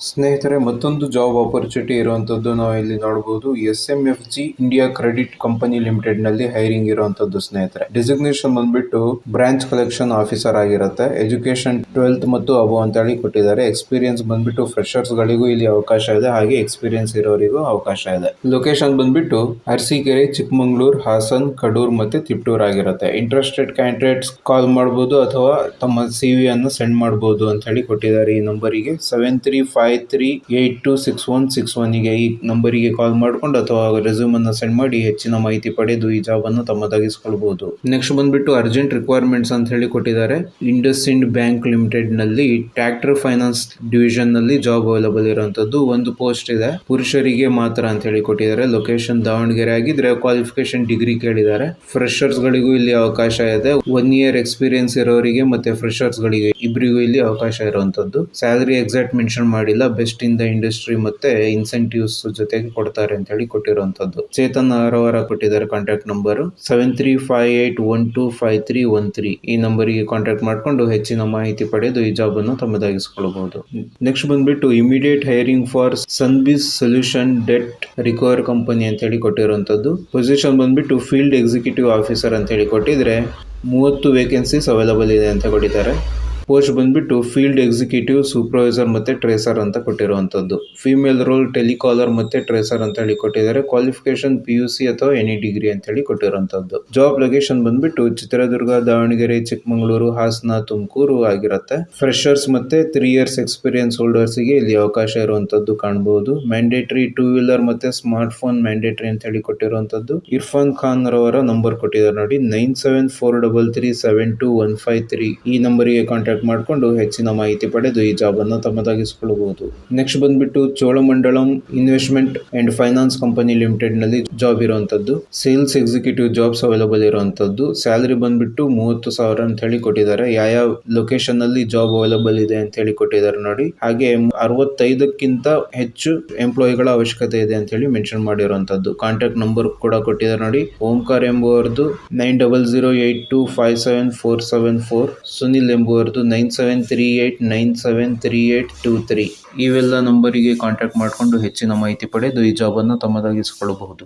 ಸ್ನೇಹಿತರೆ, ಮತ್ತೊಂದು job opportunity ಇರುವಂತದ್ದು ನಾವು ಇಲ್ಲಿ ನೋಡಬಹುದು. SMFG India credit company limited ನಲ್ಲಿ ಹೈರಿಂಗ್ ಇರುವಂತದ್ದು ಸ್ನೇಹಿತರೆ. ಡೆಸಿಗ್ನೇಷನ್ ಬಂದ್ಬಿಟ್ಟು ಬ್ರಾಂಚ್ ಕಲೆಕ್ಷನ್ ಆಫೀಸರ್ ಆಗಿರುತ್ತೆ. ಎಜುಕೇಶನ್ 12th ಮತ್ತು ಅಬೋ ಅಂತ ಹೇಳಿ ಕೊಟ್ಟಿದ್ದಾರೆ. ಎಕ್ಸ್ಪೀರಿಯನ್ಸ್ ಬಂದ್ಬಿಟ್ಟು ಫ್ರೆಶರ್ಸ್ ಗಳಿಗೂ ಇಲ್ಲಿ ಅವಕಾಶ ಇದೆ, ಹಾಗೆ ಎಕ್ಸ್ಪೀರಿಯನ್ಸ್ ಇರೋರಿಗೂ ಅವಕಾಶ ಇದೆ. ಲೊಕೇಶನ್ ಬಂದ್ಬಿಟ್ಟು ಅರಸೀಕೆರೆ, ಚಿಕ್ಕಮಂಗ್ಳೂರ್, ಹಾಸನ್, ಕಡೂರ್ ಮತ್ತೆ ತಿಪ್ಟೂರ್ ಆಗಿರುತ್ತೆ. ಇಂಟ್ರೆಸ್ಟೆಡ್ ಕ್ಯಾಂಡಿಡೇಟ್ಸ್ ಕಾಲ್ ಮಾಡಬಹುದು ಅಥವಾ ತಮ್ಮ CV ಅನ್ನು ಸೆಂಡ್ ಮಾಡಬಹುದು ಅಂತ ಹೇಳಿ ಕೊಟ್ಟಿದ್ದಾರೆ. ಈ ನಂಬರಿಗೆ 7353826161 ಈ ನಂಬರಿಗೆ ಕಾಲ್ ಮಾಡಿಕೊಂಡು ಅಥವಾ ರೆಸ್ಯೂಮ್ ಅನ್ನು ಸೆಂಡ್ ಮಾಡಿ ಹೆಚ್ಚಿನ ಮಾಹಿತಿ ಪಡೆದು ಈ ಜಾಬ್ ಅನ್ನು ತಮ್ಮದಾಗಿಸಿಕೊಳ್ಳಬಹುದು. ನೆಕ್ಸ್ಟ್ ಬಂದ್ಬಿಟ್ಟು ಅರ್ಜೆಂಟ್ ರಿಕ್ವೈರ್ಮೆಂಟ್ಸ್ ಅಂತ ಹೇಳಿ ಕೊಟ್ಟಿದ್ದಾರೆ. ಇಂಡಸ್ಇಂಡ್ ಬ್ಯಾಂಕ್ ಲಿಮಿಟೆಡ್ ನಲ್ಲಿ ಟ್ರ್ಯಾಕ್ಟರ್ ಫೈನಾನ್ಸ್ ಡಿವಿಷನ್ ನಲ್ಲಿ ಜಾಬ್ ಅವೈಲಬಲ್ ಇರುವಂತದ್ದು. ಒಂದು ಪೋಸ್ಟ್ ಇದೆ, ಪುರುಷರಿಗೆ ಮಾತ್ರ ಅಂತ ಹೇಳಿ ಕೊಟ್ಟಿದ್ದಾರೆ. ಲೊಕೇಶನ್ ದಾವಣಗೆರೆ ಆಗಿದ್ರೆ ಕ್ವಾಲಿಫಿಕೇಶನ್ ಡಿಗ್ರಿ ಕೇಳಿದ್ದಾರೆ. ಫ್ರೆಶರ್ಸ್ ಗಳಿಗೂ ಇಲ್ಲಿ ಅವಕಾಶ ಇದೆ. 1 year ಎಕ್ಸ್ಪೀರಿಯನ್ಸ್ ಇರೋರಿಗೆ ಮತ್ತೆ ಫ್ರೆಶರ್ಸ್ ಗಳಿಗೆ ಇಬ್ಬರಿಗೂ ಇಲ್ಲಿ ಅವಕಾಶ ಇರುವಂತದ್ದು. ಸ್ಯಾಲರಿ ಎಕ್ಸಾಕ್ಟ್ ಮೆನ್ಷನ್ ಮಾಡಿಲ್ಲ. ಬೆಸ್ಟ್ ಇನ್ ದ ಇಂಡಸ್ಟ್ರಿ ಮತ್ತೆ ಇನ್ಸೆಂಟಿವ್ಸ್ ಜೊತೆಗೆ ಕೊಡ್ತಾರೆ ಅಂತ ಹೇಳಿ ಕೊಟ್ಟಿರುವಂತದ್ದು. ಚೇತನ್ ಅವರ ಕೊಟ್ಟಿದ್ದಾರೆ ಕಾಂಟ್ಯಾಕ್ಟ್ ನಂಬರ್ 7358125313. ಈ ನಂಬರಿಗೆ ಕಾಂಟ್ಯಾಕ್ಟ್ ಮಾಡಿಕೊಂಡು ಹೆಚ್ಚಿನ ಮಾಹಿತಿ ಪಡೆದು ಈ ಜಾಬ್ ಅನ್ನು ತಮ್ಮದಾಗಿಸಿಕೊಳ್ಳಬಹುದು. ನೆಕ್ಸ್ಟ್ ಬಂದ್ಬಿಟ್ಟು immediate hiring for Sunbiz solution debt recover company ಅಂತ ಹೇಳಿ ಕೊಟ್ಟಿರುವಂತದ್ದು. ಪೊಸಿಷನ್ ಬಂದ್ಬಿಟ್ಟು ಫೀಲ್ಡ್ ಎಕ್ಸಿಕ್ಯೂಟಿವ್ ಆಫೀಸರ್ ಅಂತ ಹೇಳಿ ಕೊಟ್ಟಿದ್ರೆ 30 ವೇಕೆನ್ಸೀಸ್ ಅವೈಲಬಲ್ ಇದೆ ಅಂತ ಕೊಟ್ಟಿದ್ದಾರೆ. ಪೋಸ್ಟ್ ಬಂದ್ಬಿಟ್ಟು ಫೀಲ್ಡ್ ಎಕ್ಸಿಕ್ಯೂಟಿವ್, ಸೂಪರ್ವೈಸರ್ ಮತ್ತೆ ಟ್ರೇಸರ್ ಅಂತ ಕೊಟ್ಟಿರುವಂತದ್ದು. ಫಿಮೇಲ್ ರೋಲ್ ಟೆಲಿಕಾಲರ್ ಮತ್ತೆ ಟ್ರೇಸರ್ ಅಂತ ಹೇಳಿ ಕೊಟ್ಟಿದ್ದಾರೆ. ಕ್ವಾಲಿಫಿಕೇಶನ್ PUC ಅಥವಾ ಎನಿ ಡಿಗ್ರಿ ಅಂತ ಹೇಳಿ ಕೊಟ್ಟಿರುವಂತದ್ದು. ಜಾಬ್ ಲೊಕೇಶನ್ ಬಂದ್ಬಿಟ್ಟು ಚಿತ್ರದುರ್ಗ, ದಾವಣಗೆರೆ, ಚಿಕ್ಕಮಂಗ್ಳೂರು, ಹಾಸನ, ತುಮಕೂರು ಆಗಿರುತ್ತೆ. ಫ್ರೆಶರ್ಸ್ ಮತ್ತೆ 3 years ಎಕ್ಸ್ಪೀರಿಯನ್ಸ್ ಹೋಲ್ಡರ್ಸ್ ಗೆ ಇಲ್ಲಿ ಅವಕಾಶ ಇರುವಂತದ್ದು ಕಾಣಬಹುದು. ಮ್ಯಾಂಡೇಟರಿ 2 wheeler ಮತ್ತೆ ಸ್ಮಾರ್ಟ್ ಫೋನ್ ಮ್ಯಾಂಡೇಟರಿ ಅಂತ ಹೇಳಿ ಕೊಟ್ಟಿರುವಂತದ್ದು. ಇರ್ಫಾನ್ ಖಾನ್ ರವರ ನಂಬರ್ ಕೊಟ್ಟಿದ್ದಾರೆ ನೋಡಿ, 9743337153. ಈ ನಂಬರಿಗೆ ಕಾಂಟ್ಯಾಕ್ಟ್ ಮಾಡಿಕೊಂಡು ಹೆಚ್ಚಿನ ಮಾಹಿತಿ ಪಡೆದು ಈ ಜಾಬ್ ಅನ್ನು ತಮ್ಮದಾಗಿಸಿಕೊಳ್ಳಬಹುದು. ನೆಕ್ಸ್ಟ್ ಬಂದ್ಬಿಟ್ಟು Cholamandalam investment and finance company limited ನಲ್ಲಿ ಜಾಬ್ ಇರುವಂತದ್ದು. ಸೇಲ್ಸ್ ಎಕ್ಸಿಕ್ಯೂಟಿವ್ ಜಾಬ್ಸ್ ಅವೈಲಬಲ್ ಇರುವಂತದ್ದು. ಸ್ಯಾಲರಿ ಬಂದ್ಬಿಟ್ಟು 30,000 ಅಂತ ಹೇಳಿ ಕೊಟ್ಟಿದ್ದಾರೆ. ಯಾವ ಲೊಕೇಶನ್ ನಲ್ಲಿ ಜಾಬ್ ಅವೈಲಬಲ್ ಇದೆ ಅಂತ ಹೇಳಿ ಕೊಟ್ಟಿದ್ದಾರೆ ನೋಡಿ. ಹಾಗೆ 65ಕ್ಕಿಂತ ಹೆಚ್ಚು ಎಂಪ್ಲಾಯಿಗಳ ಅವಶ್ಯಕತೆ ಇದೆ ಅಂತ ಹೇಳಿ ಮೆನ್ಷನ್ ಮಾಡಿರುವಂತದ್ದು. ಕಾಂಟ್ಯಾಕ್ಟ್ ನಂಬರ್ ಕೂಡ ಕೊಟ್ಟಿದ್ದಾರೆ ನೋಡಿ, ಓಂಕಾರ್ ಎಂಬುವರದು 9008257474, ಸುನಿಲ್ ಎಂಬುವರದು 9738973823. ಇವೆಲ್ಲ ನಂಬರಿಗೆ ಕಾಂಟ್ಯಾಕ್ಟ್ ಮಾಡಿಕೊಂಡು ಹೆಚ್ಚಿನ ಮಾಹಿತಿ ಪಡೆದು ಈ ಜಾಬ್ ಅನ್ನು ತಮ್ಮದಾಗಿಸಿಕೊಳ್ಳಬಹುದು.